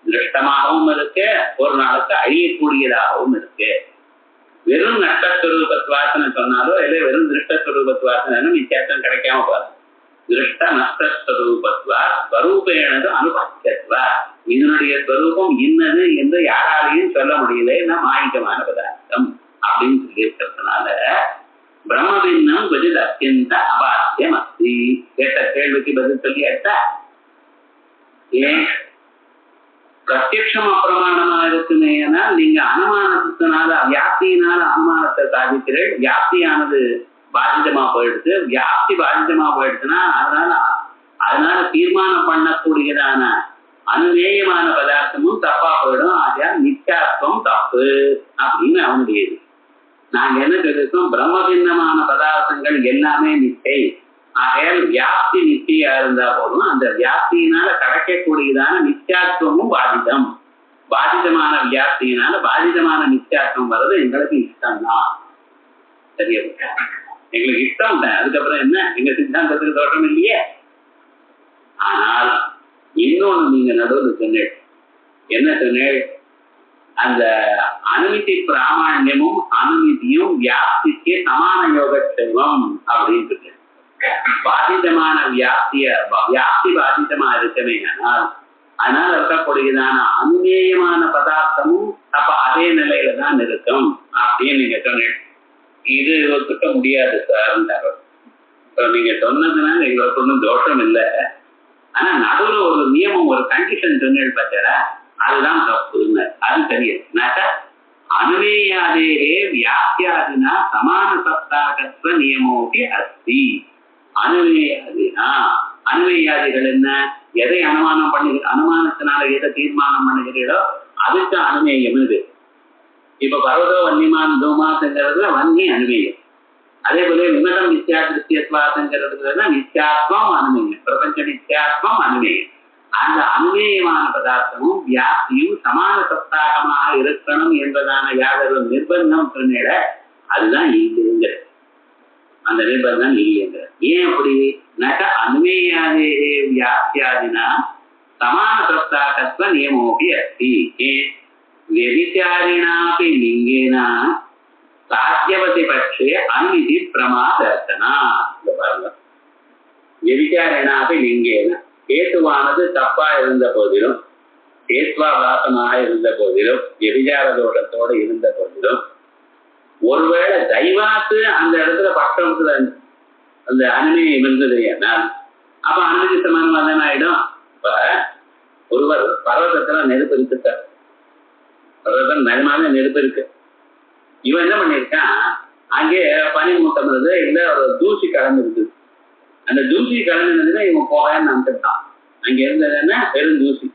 திருஷ்டமாகவும் இருக்கு, ஒரு நாளுக்கு அழியக்கூடியதாகவும் இருக்கு. வெறும் நஷ்டஸ்வரூபத்வாசனை சொன்னாலோ இல்லை வெறும் திருஷ்டஸ்வரூபத்வாசனும் வித்தியாசம் கிடைக்காம போகுது. திருஷ்ட நஷ்டஸ்வரூபத்வா ஸ்வரூபேணது அனுபாக்கியத்வா, இதனுடைய ஸ்வரூபம் இன்னது என்று யாராலையும் சொல்ல முடியல, மாயிகமான பதார்த்தம் அப்படின்னு சொல்லி இருக்கிறதுனால பிரம்மபின்னம் கொஞ்சம் அத்தியந்த அபாத்தியம் அஸ்தி. கேட்ட கேள்விக்கு பதில் சொல்லியாச்சா? ஏன் பிரத்யட்சம் அப்பிரமாணமா இருக்குமே, நீங்க அனுமானத்தினால வியாப்தியினால அனுமானத்தை சாதிக்கிறேன். வியாப்தியானது பாதிதமா போயிடுச்சு. வியாப்தி பாதிதமா போயிடுச்சுன்னா அதனால தீர்மானம் பண்ணக்கூடியதான அனுமேயமான பதார்த்தமும் தப்பா போயிடும். ஆகையால் நித்தியாத்வம் தப்பு அப்படின்னு அவனுடையது. நாங்க என்ன தெரிவித்தோம்? பிரம்மபின்னமான பதார்த்தங்கள் எல்லாமே நித்தை. ஆகையால் வியாப்தி நித்தியா இருந்தா போதும். அந்த வியாப்தியினால கிடைக்கக்கூடியதான நித்தியாத்வமும் பாதிதம். பாதிதமான வியாப்தியினால பாதிதமான நித்தியாத்வம் வர்றது எங்களுக்கு இஷ்டம்தான். சரியா? எங்களுக்கு இஷ்டம் தான். அதுக்கப்புறம் என்ன? எங்க சித்தாந்தத்துக்கு தோற்றம் இல்லையே. ஆனால் இன்னொன்னு நீங்க நடுவில் சொன்னேன். என்ன சொன்னேன்? அந்த அனுமதி பிராமணியமும் அனுமதியும் வியாப்திக்கு சமான யோகத்துவம் அப்படின்னு சொல்லு. பாதிதமான வியாப்தி பாதிதமா இருக்கவே ஆனால் அதனால இருக்கக்கூடியதான அனுமேயமான பதார்த்தமும் அப்ப அதே நிலையில தான் இருக்கும் அப்படின்னு நீங்க சொன்னீங்க. இது ஒத்துக்க முடியாது சார். இப்ப நீங்க சொன்னதுனால எங்களுக்கு ஒன்றும் தோஷம் இல்லை. ஆனா நடுவுல ஒரு நியமம், ஒரு கண்டிஷன் சொன்னீங்க பார்த்தா, அதுதான் தப்புன்னு. அது தெரியாது. அனுமேயாதேகே வியாப்தியாதினா சமான சத்தாகத்வ நியமோகி அஸ்தி. அனுமேயாதினா, அனுமேயாதிகள் என்ன? எதை அனுமானம் பண்ணி அனுமானத்தினால எதை தீர்மானம் பண்ணுகிறீர்களோ அதுக்கு அனுமேயம் இது. இப்ப பர்வதோ வன்னிமான் தூமாசங்கிறதுல வன்னி அனுமேயம். அதே போல விமதம் நித்யா திருஷ்டியத்வாசங்கிறதுல நித்யாத்வம் அனுமேயம், பிரபஞ்ச நித்யாத்வம் அனுமேயம். அந்த அனுமேயமான பதார்த்தமும் வியாப்தியும் சமான சத்தாகமாக இருக்கணும் என்பதான யாதொரு நிர்பந்தம் சொன்ன அதுதான் இங்கு. அந்த நிர்பந்தம் இல்லைங்க. ஏன் அப்படி நக அனுமேயாதே வியாக்கியாதினா சமான சப்தாகத்வ நியமோபி அஸ்தி. व्यभिचारिणापि लिंगेन साध्यवति पक्षे अनिति प्रमादर्शना. व्यभिचारिणापि लिंगेन हेतुवानது தப்பா இருந்த போதிலும், ஹேத்வாபாசமாக இருந்த போதிலும், व्यभिचाர தோஷத்தோடு இருந்த போதிலும், ஒருவேளை தெய்வாத்து அந்த இடத்துல பக்கத்துல அந்த அனுமதி இருந்தது ஏனால் அப்ப அனுமதி சமானமா தானே ஆயிடும். இப்ப ஒருவர் பர்வதத்துல நெருப்பு இருக்கார், பர்வதம் நிஜமான நெருப்பு இருக்கு. இவன் என்ன பண்ணிருக்கான், அங்கே பனி மூட்டம் இருந்தது, இல்ல ஒரு தூசி கலந்து இருக்குது. அந்த தூசி கலந்துனதுன்னா இவன் போகன்னு நினைச்சிருக்கான். அங்க இருந்ததுன்னா வெறும் தூசி.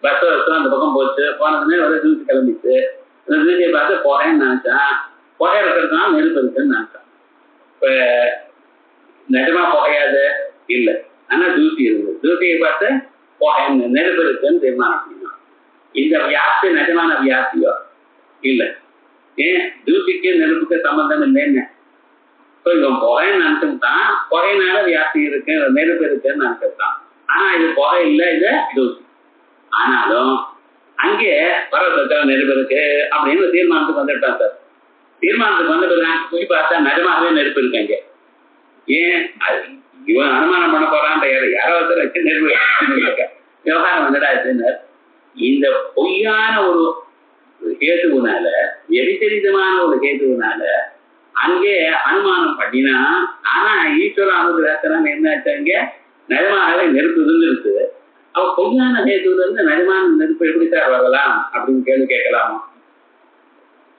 பஸ் அந்த பக்கம் போச்சு, போனதுமே ஒரு தூசி கிளம்பிச்சு. அந்த தூசியை பார்த்து போகன்னு நினைச்சான். புகை இருக்கிறதுனால நெருப்பு இருக்குன்னு நினைச்சான். இப்ப நிஜமா புகையாது இல்லை, ஆனா தூசி இருந்தது. தூசியை பார்த்து புகைன்னு நெருப்பு இருக்குன்னு தீர்மானம் பண்ணினான். இந்த வியாப்தி நிஜமான வியாப்தியோ இல்லை. ஏன் தூசிக்கு நெருப்புக்கு சம்பந்தம் இல்லைன்னு இவன் புகைன்னு நினைச்சுட்டான். புகையினால வியாப்தி இருக்கு, நெருப்பு இருக்குன்னு நினைச்சுட்டான். ஆனா இது புகை இல்லை, இது தூசி. ஆனாலும் அங்கே பர்வதத்தில் நெருப்பு இருக்கு அப்படின்னு தீர்மானத்துக்கு வந்துட்டான் சார். தீர்மானத்துக்கு வந்து போய் பார்த்தா நிஜமாகவே நெருப்பு இருக்கு அங்கே. ஏன் இவன் அனுமானம் பண்ண போறான், யாராவது வச்சு நெருப்பு விவகாரம் வந்துடாச்சுன்னு இந்த பொய்யான ஒரு கேதுனால, எரிச்சரிதமான ஒரு கேதுனால அங்கே அனுமானம் பண்ணினா. ஆனா ஈஸ்வர அனுகிரகத்தினால என்ன ஆச்சு, அங்கே நிஜமாகவே நெருப்பு இருந்துருக்கு. அவ பொய்யான கேதுல இருந்து நிஜமான நெருப்பு எப்படி சார் வரலாம் அப்படின்னு கேள்வி கேட்கலாமா?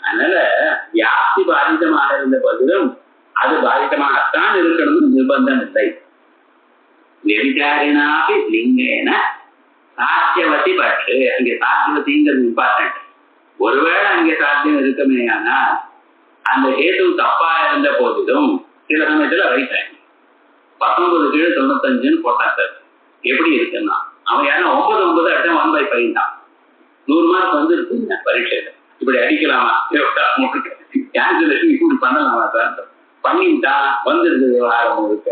அதனால வியாப்தி பாதிதமாக இருந்த போதிலும் அது பாதிதமாகத்தான் இருக்கணும்னு நிர்பந்தம் இல்லை. व्यभिचारिणापि लिंगेन சாத்தியவதி பற்று. அங்கே சாத்தியவதிங்கிறது இம்பார்ட்டன்ட். ஒருவேளை அங்கே சாத்தியம் இருக்குமே, ஆனால் அந்த ஹேது தப்பா இருந்த போதிலும் சில சமயத்துல ரைட் ஆகி 19/95 போட்டான் சார். எப்படி இருக்குன்னா அவன் யாரும் 9 அட்டம் 1/5 தான். 100 மார்க் வந்து இருக்குங்க பரீட்சையில. இப்படி அடிக்கலாமா, கேன்சலேஷன் இப்படி பண்ணலாமா சார், பண்ணிவிட்டான் வந்துருக்கு விவகாரம் முழுக்க.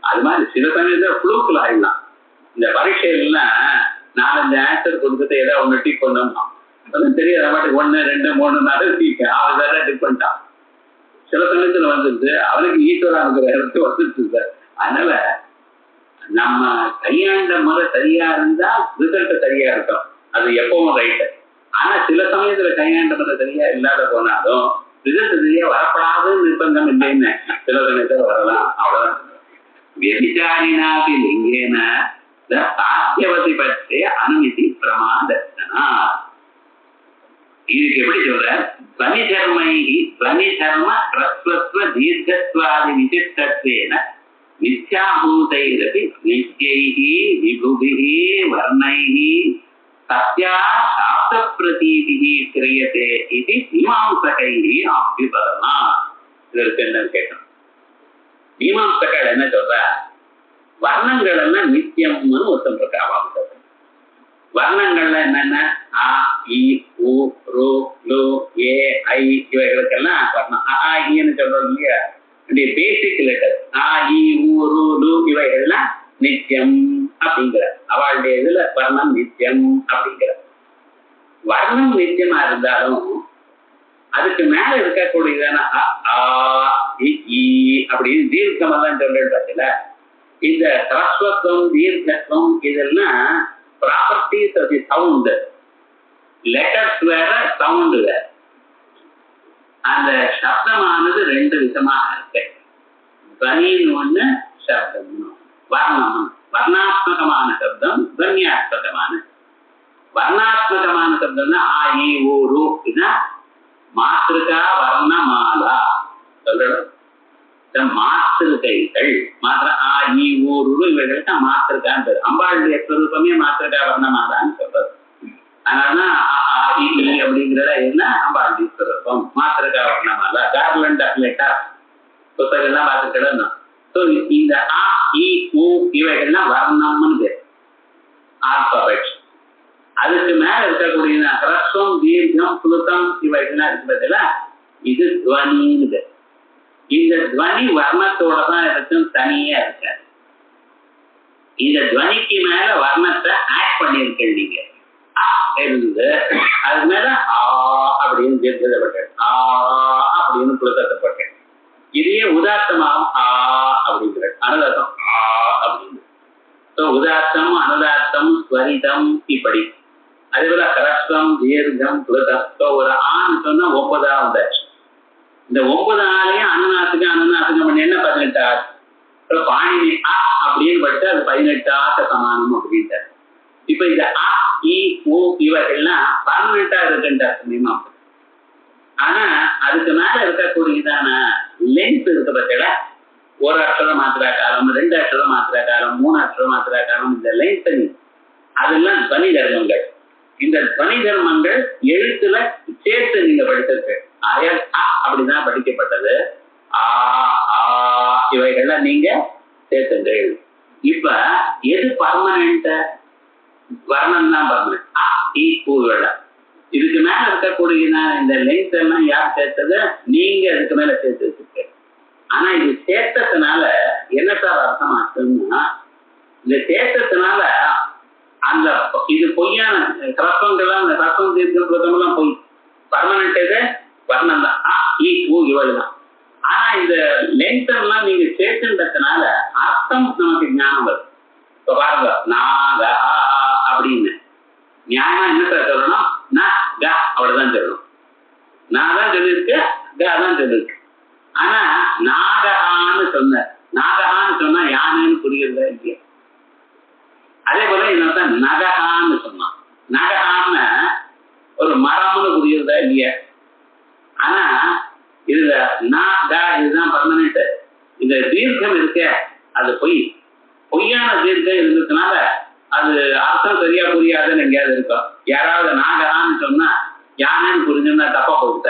அது மாதிரி சில சமயத்துல புளூக்கில் ஆயிடலாம். இந்த பரீட்சைகள்லாம் 4-5 ஆன்சர் கொடுத்துட்டு ஏதாவது ஒன்று டிக் பண்ணோம்னா தெரியாத மாட்டுக்கு 1, 2, 3 4 டிக் அவன் டிக் பண்ணிட்டான். சில சமயத்துல வந்துருது, அவனுக்கு ஈஸ்வரானுக்கு இடத்துக்கு வந்துருச்சு சார். அதனால நம்ம கையாண்ட முறை சரியா இருந்தா ரிசல்ட் சரியா இருக்கும், அது எப்பவும் ரைட்டு. ஆனா சில சமயத்துல கையாண்ட முறை சரியா இல்லாத போனாலும் ரிசல்ட் சரியா வரப்படாதுன்னு நிர்பந்தம் இல்லைன்னு சில சமயத்துல வரலாம். அவ்வளவுதான். व्यभिचारिणापि लिंगेन சாத்தியவதி பற்றி அனுமதி பிரமாதர்சனா. இதுக்கு எப்படி சொல்ற, துவனிதர்ம பிரஸ்வத்வ தீர்க்கத்வாதி விசிஷ்டத்வேன மித்யாபூதைரபி நித்யைஹி விபுபிஹி வர்ணைஹி சத்யா சாப்த பிரதீதிஹி கிரியதே இது மீமாம்சகைஹி அபிபதமா. இதற்கு என்ன கேட்டோம். மீமாம்சகள் என்ன சொல்ற, வர்ணங்கள் எல்லாம் நித்தியம்னு ஒருத்தம் இருக்காங்க. வர்ணங்கள்ல என்னென்ன ஆ இ உ ரு லு ஏ ஐ இவைகளுக்கெல்லாம் வர்ணம். ஆ ஈன்னு சொல்றோம் இல்லையா, பேசிக் லெட்டர் ஆ இ உ ரு லு இவைகள்லாம் நித்தியம் அப்படிங்கிற அவளுடைய இதுல வர்ணம் நித்தியம் அப்படிங்கிற. வர்ணம் நித்தியமா இருந்தாலும் அதுக்கு மேல இருக்கக்கூடியதான அப்படின்னு தீர்க்கமெல்லாம் சொல்றது பார்த்தீங்களா. இந்த ஹ்ரஸ்வத்துவம் தீர்க்கத்துவம் இதெல்லாம் properties of the sound. Letters வேற, சவுண்ட் வேற. அந்த சப்தமானது 2 விதமாக இருக்கு. துவனின்னு ஒண்ணு, சப்தம்னு. வர்ணம் வர்ணாத்மகமான சப்தம், துவன்யாத்மகமான. வர்ணாத்மகமான சப்தம்னா ஆ இ ஊ ரு, இதுதான் மாத்திருக்கா வர்ணமாலா சொல்லணும். மாத்திருக்கைகள் மாத்திர ஆ இ ஊ ரு இவைகளுக்கு மாத்திருக்கான்னு பேரு. அம்பாளுடைய ஸ்வரூபமே மாத்திருக்கா வர்ணமாலான்னு சொல்றது. அதனாலதான் அப்படிங்கிறத என்ன அம்பாளுடைய ஸ்வரூபம் மாத்திருக்கா வர்ணமாலா. கார்லண்ட் ஆஃப் லெட்டர் புத்தகம்லாம் பார்த்துக்கிடணும். இந்த ஆ இ ஊ இவைகள்லாம் வர்ணம்னு பேர், ஆல்பாபெட். அதுக்கு மேல இருக்கக்கூடிய ஹ்ரஸ்வம் தீர்க்கம் புலுத்தம் இவைகள்லாம் இருக்கிறதுல இது துவனின்னு பேர். இந்த துவனி வர்ணத்தோட தான் இருக்கும், தனியா இருக்காது. இந்த துவனிக்கு மேல வர்ணத்தை ஆட் பண்ணிருக்கேன் நீங்க. இருந்து அது மேல ஆ அப்படின்னு தீர்க்கப்பட்டேன், ஆ அப்படின்னு புலத்தப்பட்டேன். இதையே உதாத்தமாகும் ஆ அப்படிங்கிற அனுதாத்தம் ஆ அப்படின்னு. உதாத்தம், அனுதாத்தம், ஸ்வரிதம் இப்படி. அதே போல ஹ்ரஸ்வம், தீர்க்கம், புலதம். ஒரு ஆண் சொன்னா 9 இந்த 9 ஆளையும் அனுநாத்துக்கு பண்ணி என்ன 18 பாணினி அ அப்படின்னு பட்டு அது 18 சமானம் அப்படின்ட்டார். இப்ப இந்த அ, இ, உ இவர்கள்லாம் பர்மனண்டா இருக்குன்றார் மீமாம்சை. ஆனா அதுக்கு மேல இருக்கக்கூடியதான லென்த் இருக்கு பத்தில, ஒரு அக்ஷரம் மாத்திரா காலம், 2 அக்ஷரம் மாத்திரா காலம், 3 அக்ஷரம் மாத்திரா காலம், இந்த லென்த் அதெல்லாம் துவனி தர்மங்கள். இந்த துவனி தர்மங்கள் எழுத்துல சேர்த்து நீங்க படிச்சிருக்கு. அயல் அ அப்படிதான் படிக்கப்பட்டது. ஆ, ஆ இவைகள்லாம் நீங்க சேர்த்துங்க. இப்ப எது பர்மனன்ட்? வர்ணம் தான் பர்மனன்ட். அ, இ, உ இதுக்கு மேல இருக்கக்கூடிய இந்த லென்த் எல்லாம் யார் சேர்த்தது? நீங்க அதுக்கு மேல சேர்த்து வச்சிருக்க. ஆனா இது சேர்த்ததுனால என்ன சார் அர்த்தம் ஆச்சுன்னா, இந்த சேர்த்ததுனால அந்த இது பொய்யான ரசங்கள்லாம், அந்த ரசம் தீர்க்கம் பொய். பர்மனன்ட் எது? வர்ணம் தான், அ, இ, உ இவள்தான். ஆனா இந்த லென்த் எல்லாம் நீங்க சேர்த்துன்றதுனால அர்த்தம் நமக்கு ஞானம் வருது. இப்ப பாருங்க, நாக அப்படின்னு நியாயமா என்ன சார் சொல்லணும்? அவ்வளவுதான் சொல்லணும். நான் தான் சொல்லியிருக்கு, தான் சொல்லியிருக்கு. ஆனா நாகஹான்னு சொன்ன, நாகஹான்னு சொன்னா யானைன்னு புரியுறதா இல்லையா? அதே போல இன்னொருத்தான் நகஹான்னு சொன்னான். நகஹான்னு ஒரு மரம்னு புரியுறதா இல்லையா? ஆனா இதுல இதுதான் பர்மனன்ட். இந்த தீர்க்கம் இருக்க அது பொய்யான தீர்க்கம் இருந்ததுனால அது அர்த்தம் சரியா புரியாதுன்னு எங்கேயாவது இருக்கும். யாராவது நாகரான்னு சொன்னா யானைன்னு புரிஞ்சுன்னா தப்பா கொடுத்த.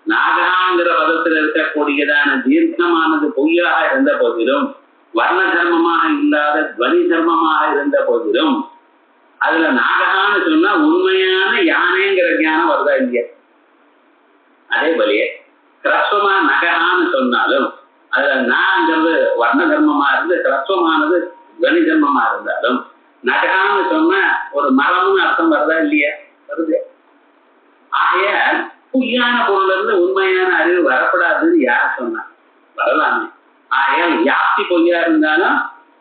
நாகராங்கிற பதத்தில் இருக்கக்கூடியதான தீர்க்கமானது பொய்யாக இருந்த போதிலும், வர்ண தர்மமாக இல்லாத துவனி தர்மமாக இருந்த போதிலும், அதுல நாகரான்னு சொன்னா உண்மையான யானைங்கிற ஞானம் வருதா இல்லையா? அதே போலயே கிரஸ்வமா நகரான்னு சொன்னாலும் அதுல நாங்கிறது வர்ண தர்மமா இருந்து கிரஸ்வமானது துவனி தர்மமா இருந்தாலும், நகரான்னு சொன்ன ஒரு மரம்னு அர்த்தம் வருதா இல்லையா? வருது. ஆகைய பொய்யான பொருள்ல இருந்து உண்மையான அறிவு வரப்படாதுன்னு யார் சொன்னா? வரலாமே. ஆகையால் யாப்தி பொய்யா இருந்தாலும்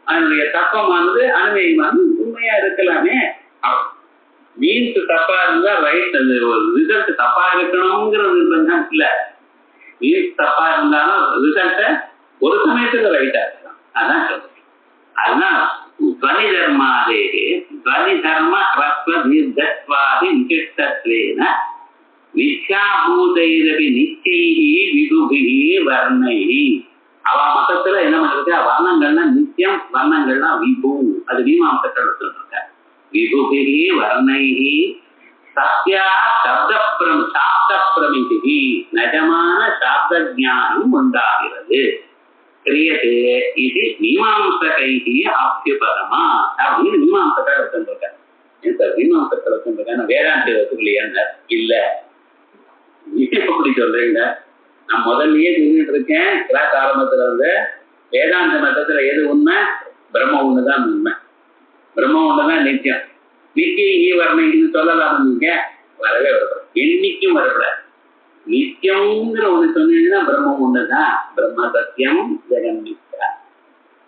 அதனுடைய தப்பமானது அனுமதிமானது உண்மையா இருக்கலாமே. மீன்ஸ் தப்பா இருந்தா ரைட், அது ஒரு ரிசல்ட் தப்பா இருக்கணுங்கிறது இல்ல. மீன்ஸ் தப்பா இருந்தாலும் ரிசல்ட்ட ஒரு சமயத்துக்கு ரைட்டா இருக்கலாம். அதான் சொல்றேன். அதுதான் துவனி தர்மாதே துவனி தர்ம ஹ்ரஸ்வ தீர்க்கத்வாதி விசிஷ்டத்வேன நித்யாபூதைரபி நித்யைஹி விதுபிஹி வர்ணைஹி. அவ மொத்தத்துல என்ன பண்றது? வர்ணங்கள்னா நித்தியம், வர்ணங்கள்னா விபு. அது மீமாம்சைகள் சொல்றாங்க. விபுபிஹி வர்ணைஹி சத்யா சாப்த பிரமிதி, நிஜமான சாப்த ஞானம் உண்டாகிறது. கிரியதே இது மீமாம்சகைஹி அப்யுபகமா அப்படின்னு மீமாம்சைகள் சொல்றாங்க. மீமாம்சைகள் சொல்றாங்க. வேதாந்தி வசூலியா இல்ல, எப்படி சொல்றீங்க? நான் முதல்லயே சொல்லிட்டு இருக்கேன், கிளாஸ் ஆரம்பத்துல வந்து வேதாந்த மதத்துல எது உண்மை? பிரம்ம ஒண்ணுதான் உண்மை, பிரம்ம ஒண்ணுதான் நித்தியம். நித்திய வர்ணைன்னு சொல்லலாம். நீங்க வரவே வரப்பட, என்னைக்கும் வரப்படாது. நித்தியம்ங்கிற ஒண்ணு சொன்னீங்கன்னா பிரம்மம் ஒண்ணுதான். பிரம்ம சத்தியம் ஜெகன் மித்யா.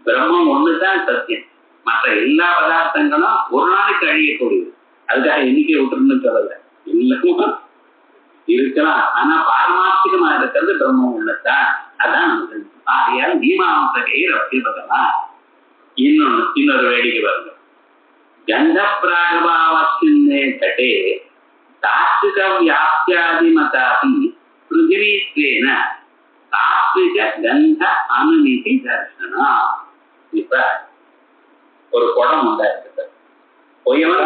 பிரம்மம் ஒண்ணுதான் சத்தியம். மற்ற எல்லா பதார்த்தங்களும் ஒரு நாளைக்கு அழியக்கூடியது. அதுக்காக எண்ணிக்கை விட்டுருன்னு சொல்லல, இல்லமும் இருக்கலாம். ஆனா பாரமார்த்திகமா இருக்கிறது பிரம்மம் ஒண்ணுதான். அதான் நமக்கு. ஆகையால் மீமாம்சகை ரப்திபகலாம். இன்னொரு வேடிக்கை வருங்க. கந்த பிராகபாவத்தின்னே கட்டே தாத்விக வியாப்தியாதிமதாபி பிருத்திவித்வேன தாத்விக கந்த அனுமதி தர்சனா. இப்ப ஒரு குடம் உண்டா இருக்குது. பொய்யவன்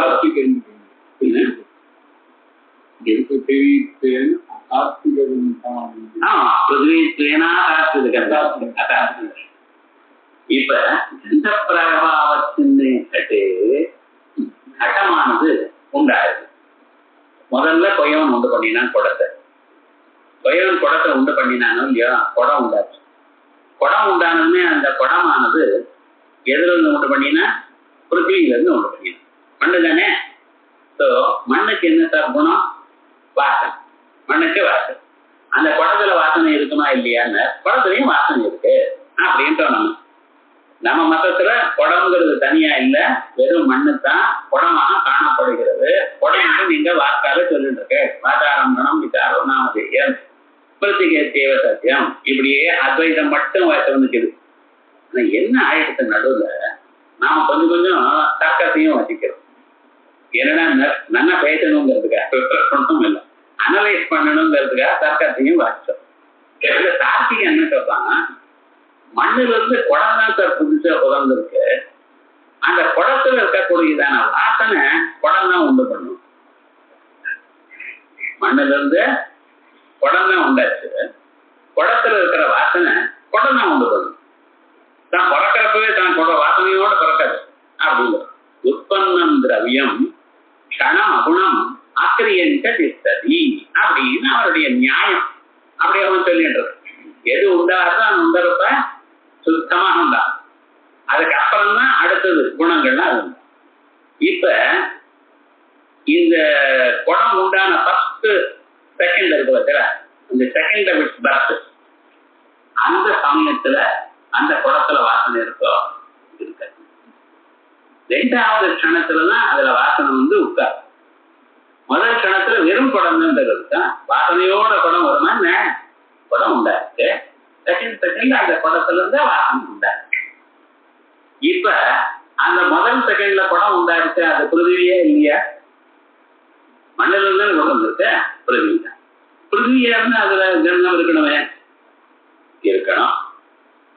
இப்ப கந்த பிரபாவத்தின்னு கட்டு கட்டமானது உண்டாயிருது. முதல்ல பொய்யவன் உண்டு பண்ணினான் குடத்தை. இறைவன் குடத்தை உண்டு பண்ணினானோ இல்லையோ குடம் உண்டாச்சு. குடம் உண்டானதுமே அந்த குடமானது எதுல இருந்து உண்டு பண்ணினா பிருத்திவியில இருந்து உண்டு பண்ணினா மண்ணு தானே. ஸோ மண்ணுக்கு என்ன சார் குணம்? வாசனை. மண்ணுக்கு வாசனை. அந்த குடத்துல வாசனை இருக்குமா இல்லையான்னு குடத்துலயும் வாசனை இருக்கு அப்படின்ட்டு நம்ம மதத்துல குடம்ங்கிறது தனியா இல்ல, வெறும் மண்ணு தான் குடமாக காணப்படுகிறது. குடம் நீங்க வாக்கால சொல்லிட்டு இருக்க வாதாரம் குணம் விசாரம் நாமதேயம் பிரத்திகை தேவ சத்தியம் இப்படியே அத்வைதம் மட்டும் வந்துக்குது. ஆனா என்ன ஆயிடுச்சு நடுவுல நாம கொஞ்சம் கொஞ்சம் தர்க்கத்தையும் வசிக்கிறோம். என்னன்னா நல்லா பேசணுங்கிறதுக்காக ஒன்றும் இல்லை, அனலைஸ் பண்ணணுங்கிறதுக்காக தர்க்கத்தையும் வாசிச்சோம். கார்த்திகை என்ன சொல்றாங்க, மண்ணுல இருந்து குடம் தான் சார் புதுசா உதர்ந்துருக்கு. அந்த குடத்துல இருக்கக்கூடியதான வாசனை குடம் தான் உண்டு பண்ணும். மண்ணுல இருந்து குடம் தான் உண்டாச்சு. குடத்துல இருக்கிற வாசனை குடம் தான் உண்டு பண்ணும். தான் பிறக்கிறப்பவே தான் குட வாசனையோட பிறக்காது அப்படின்னு. உற்பன்னம் திரவியம் கணம் அகுணம் ஆக்கிரியந்த திஸ்ததி அப்படின்னு அவருடைய நியாயம். அப்படி அவன் சொல்லிட்டு எது உண்டாகிறதோ அந்த உண்டறப்ப சுத்தமா உண்டா. அதுக்கப்புறம் தான் அடுத்தது குணங்கள்லாம் அது. இப்ப இந்த குடம் உண்டான ஃபர்ஸ்ட் செகண்ட் இருக்கு பத்திர, இந்த செகண்ட் ஆஃப் இட்ஸ் பர்த், அந்த சமயத்துல அந்த குடத்துல வாசனை இருக்கோ இருக்க. ரெண்டாவது க்ஷணத்துலதான் அதுல வாசனை உட்கார். முதல் க்ஷணத்துல வெறும் குடம் தான் இருக்கா, வாசனையோட குடம் வருமா என்ன? குடம் உண்டாச்சு. செகண்ட் அந்த குடத்துல இருந்து வாசனை உண்டாச்சு. இப்ப அந்த முதல் செகண்ட்ல குடம் உண்டாச்சு, அது பிருத்திவியே இல்லையா? மண்ணில இருந்து குடம் இருக்கு, பிருத்திவி தான். பிருத்திவியா இருந்து அதுல கந்தம் இருக்கணுமே, இருக்கணும்.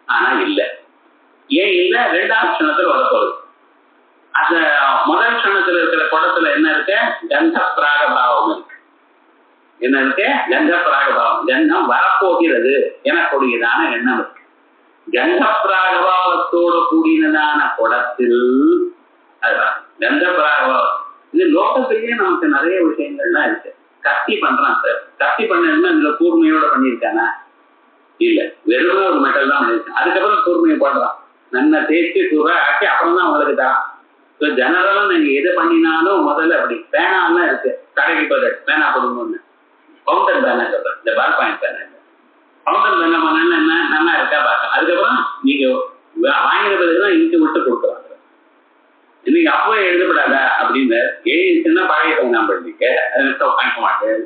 ஆனா இல்ல. ஏன் இல்ல? ரெண்டாவது க்ஷணத்துல வரப்போகுது. அந்த முதல் க்ஷணத்துல இருக்கிற குடத்துல என்ன இருக்கு? கந்த பிராகபாவம் இருக்கு. என்ன இருக்கு? கந்த பிராகபாவம். கந்தம் வரப்போகிறது எனக்கூடியதான எண்ணம் இருக்கு. கந்த பிராகபாவத்தோடு கூடியதான குடத்தில் அதுதான் கந்த பிராகபாவம். இது லோகத்திலேயே நமக்கு நிறைய விஷயங்கள்லாம் இருக்கு. கத்தி பண்றான் சார், கத்தி பண்ணா இதுல கூர்மையோட பண்ணியிருக்கானா? இல்ல, வெறும் ஒரு மெட்டல் தான் பண்ணியிருக்கான். அதுக்கப்புறம் கூர்மையை போடுறான், நல்லா தேய்ச்சி கூற ஆக்கி அப்புறம் தான் உங்களுக்கு தான். ஜெனரலா நீங்க எது பண்ணினாலும் முதல்ல அப்படி பேனாலாம் இருக்கு. கடைக்கு போது பேனா கொடுங்கன்னு பவுண்டர் பேனா சொல்றேன், இந்த பால் பாயிண்ட் பேனா. பவுண்டர் பேனா பண்ணா என்ன நல்லா இருக்கா பார்க்க. அதுக்கப்புறம் நீங்க வாங்கின பிறகுதான் இன்ச்சு விட்டு கொடுக்குறாங்க. இன்னைக்கு அப்பவே எழுதப்படாதா அப்படின்னு எழுதிச்சுன்னா பழைய பேனா பண்ணிக்க வாங்கிக்க மாட்டேன்.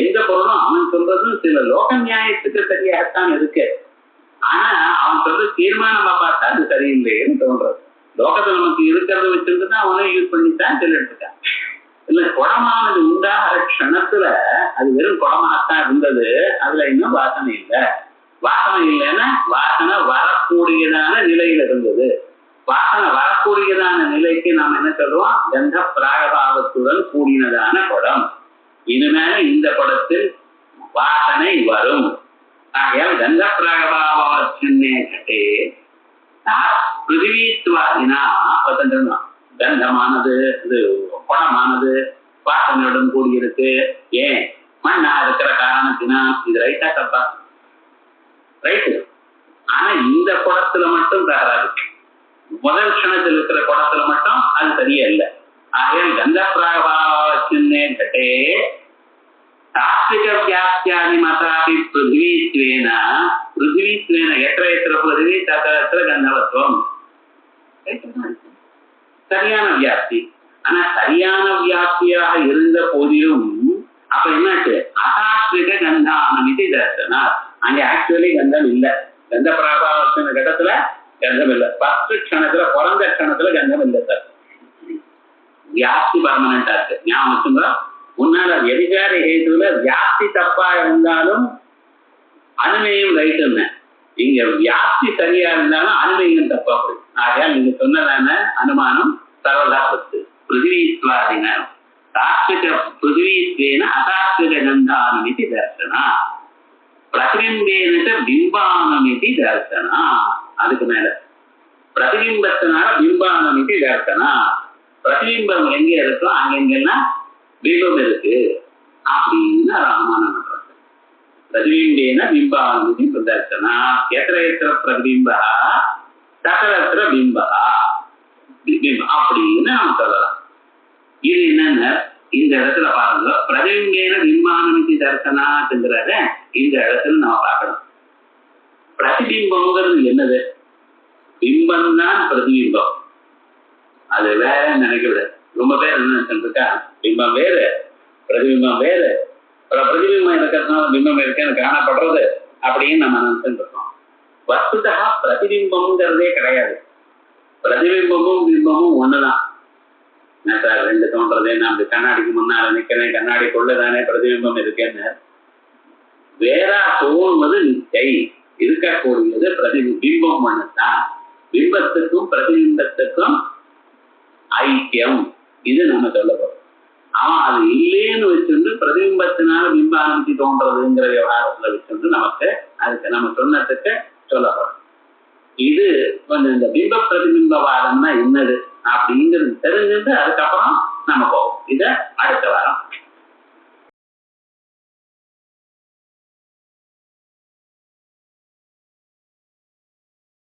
எந்த பொருளும் அவன் சொல்றதும் சில லோக நியாயத்துக்கு சரியாகத்தான் இருக்கு. ஆனா அவன் சொல்றது தீர்மானமா பார்த்தா அது சரியில்லைன்னு தோன்றது. லோகத்துல நமக்கு இருக்கிறத வச்சிருந்துதான் அவனும் யூஸ் பண்ணித்தான் சொல்லிட்டுருக்கான். இல்ல, குடமானது உண்டாகிற க்ஷணத்துல அது வெறும் குடமாகத்தான் இருந்தது, அதுல இன்னும் வாசனை இல்லை. வாசனை இல்லைன்னா வாசனை வரக்கூடியதான நிலையில இருந்தது. வாசனை வரக்கூடியதான நிலைக்கு நாம் என்ன சொல்லுவோம்? கந்த பிராகபாவத்துடன் கூடினதான குடம். இனிமேல இந்த குடத்தில் வாசனை வரும். ஆகையால் கந்த பிராகபாவத்தினே கட்டே பிருத்திவித்வாதினா கந்தமானது இது குடமானது வாசனையுடன் கூடியிருக்கு. ஏன்? மண்ணா இருக்கிற காரணத்தினா. இது ரைட்டா தப்பா? ரைட்டு. ஆனா இந்த குடத்துல மட்டும் தகராறு. முதல் க்ஷணத்தில் இருக்கிற குடத்துல மட்டும் அது சரியா இல்லை. ஆகையால் கந்த பிராகபாவத்தினே கட்டே தாத்விக வியாப்தியாதி மதாபி பிருத்திவித்வேன எத்திர எத்திர பிருத்திவி தத்திர கந்தவத்துவம். சரியான வியாப்தி. ஆனா சரியான வியாப்தியாக இருந்த போதிலும் அப்ப என்னாச்சு? அதாத்விக கந்தானம் இது தர்சனா. அங்க ஆக்சுவலி கந்தம் இல்லை. கந்த பிராபாவத்தின கட்டத்துல கந்தம் இல்லை. ஃபர்ஸ்ட் க்ஷணத்துல பிறந்த க்ஷணத்துல கந்தம் இல்லை சார். வியாப்தி பர்மனண்டா இருக்கு. ஞாபகம் வச்சுங்க. முன்னால எதிகார ஹேதுல வியாப்தி தப்பா இருந்தாலும் அனுமேயம் ரைட்டுன்னு, இங்க வியாப்தி சரியா இருந்தாலும் அனுமேயம் தப்பா போயிடும். ஆகையால் நீங்க சொன்னதான அனுமானம் சர்வதா பத்து. பிருத்திவித்வாதின தாத்விக பிருத்திவித்வேன அதாத்விக கந்தானம் இது தர்சனா. பிரதிபிம்பேன பிம்பானம் இது தர்சனா. அதுக்கு மேல பிரதிபிம்பத்தினால பிம்பானம் இது தர்சனா. பிரதிபிம்பம் எங்க இருக்கோ அங்கெங்கன்னா பிம்பம் இருக்கு அப்படின்னு அனுமானம் பண்றாங்க. பிரதிபிம்பேன பிம்பானுமதி பிரதர்சனா எத்திர எத்திர பிரதிபிம்பா சகலத்திர பிம்பா அப்படின்னு நம்ம சொல்லலாம். இது என்னன்னா இந்த இடத்துல பாருங்க, பிரதிபிம்பேன பிம்பானுமதி தர்சனாங்கிறத இந்த இடத்துல நம்ம பார்க்கணும். பிரதிபிம்பம்ங்கிறது என்னது? பிம்பம் தான் பிரதிபிம்பம், அது வேற நினைக்கவில்லை. ரொம்ப பேர் என்ன நினைச்சிருக்கா, பிம்பம் வேறு பிரதிபிம்பம் வேறு, பிரதிபிம்பம் இருக்கிறதுனால பிம்பம் இருக்குன்னு காணப்படுறது அப்படின்னு நம்ம நினைச்சுட்டு இருக்கோம். வஸ்துதா பிரதிபிம்பம்ங்கிறதே கிடையாது. பிரதிபிம்பமும் பிம்பமும் ஒண்ணுதான். என்ன சார் ரெண்டு தோன்றதே, நான் அப்படி கண்ணாடிக்கு முன்னால நிக்கிறேன், கண்ணாடிக்குள்ளதானே பிரதிபிம்பம் இருக்குன்னு. வேற தோணுவது நிச்சை, இருக்கக்கூடியது பிம்பம் ஒண்ணுதான். பிம்பத்துக்கும் பிரதிபிம்பத்துக்கும் ஐக்கியம், இது நம்ம சொல்ல போறோம். அவன் அது இல்லைன்னு வச்சுட்டு பிரதிபிம்பத்தினால பிம்பானுமதி தோன்றதுங்கிற விவகாரத்துல வச்சுட்டு நமக்கு அதுக்கு நம்ம சொன்னதுக்கு சொல்ல போறோம். இது கொஞ்சம் இந்த பிம்ப பிரதிபிம்பவாதம்னா என்னது அப்படிங்கிறது தெரிஞ்சுட்டு அதுக்கப்புறம் நம்ம போவோம். இதை